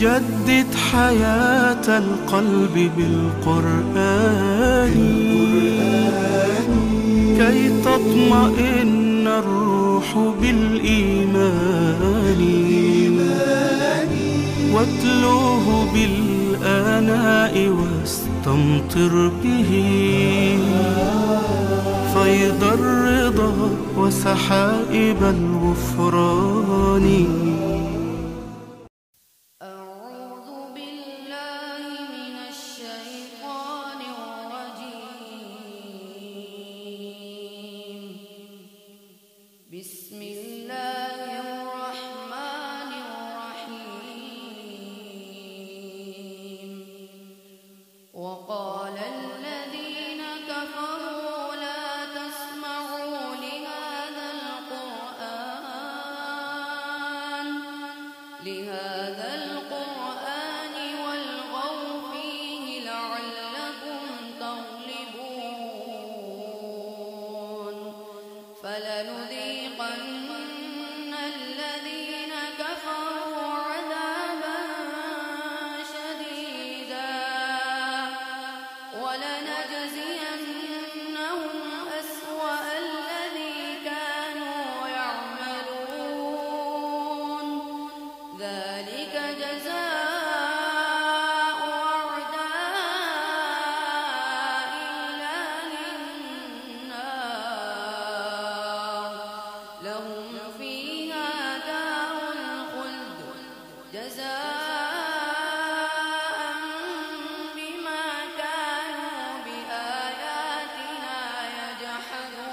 جدد حياة القلب بالقرآن كي تطمئن الروح بالإيمان واتلوه بالآناء واستمطر به فيض الرضا وسحائب الغفران. بسم الله الرحمن الرحيم. وقال الذين كفروا لا تسمعوا لهذا القرآن والغوا فيه لعلكم تغلبون. فلنذيقن الذين كفروا عذابا شديدا ولنجزينهم أسوأ الذي كانوا يعملون. ذلك جزاء أعداء الله النار لهم فيها دار الخلد جزاء بما كانوا بآياتنا يجحدون.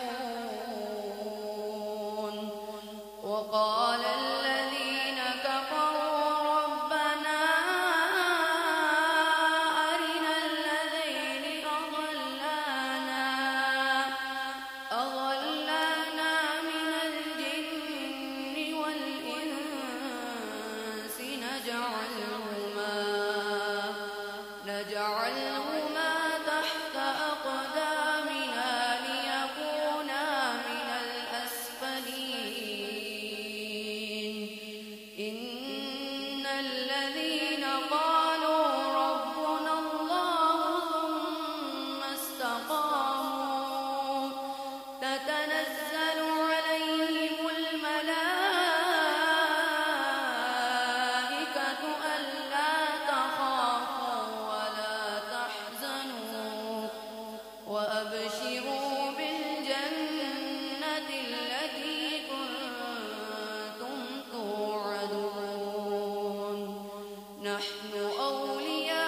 وقال الذين كفروا ربنا أرنا الذين أضلانا من الجن والإنس نجعلهما تحت أقدامنا ليكونا من الأسفلين. إن الذين قالوا ربنا الله ثم استقاموا تتنزل عليهم الملائكة ألا تخافوا ولا تحزنوا وأبشروا بالجنة التي كنتم توعدون. نحن أولياؤكم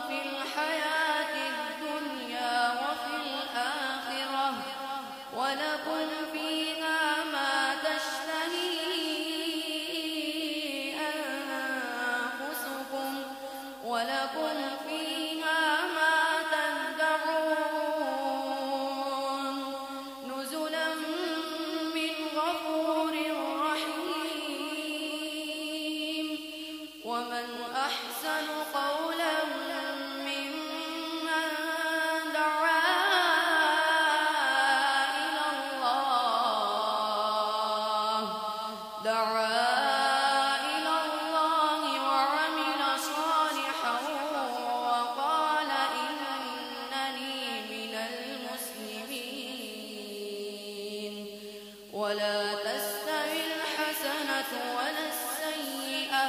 في الحياة الدنيا وفي الآخرة ولكم فيها ما تشتهي أنفسكم ولكم فيها ما تدعون نزلا من غفور رحيم. ومن أحسن قولا ممن دعا إلى الله وعمل صالحا وقال إنني من المسلمين. ولا تستوي الحسنة ولا السيئة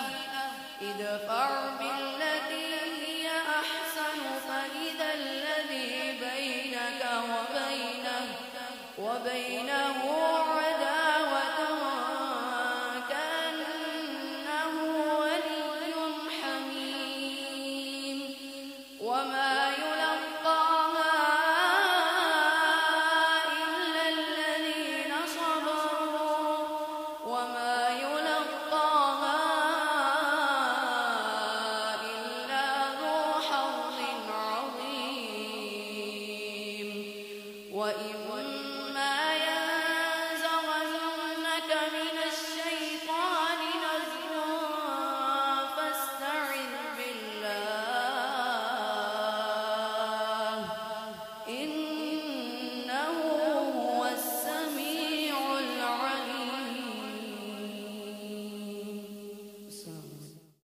ادفع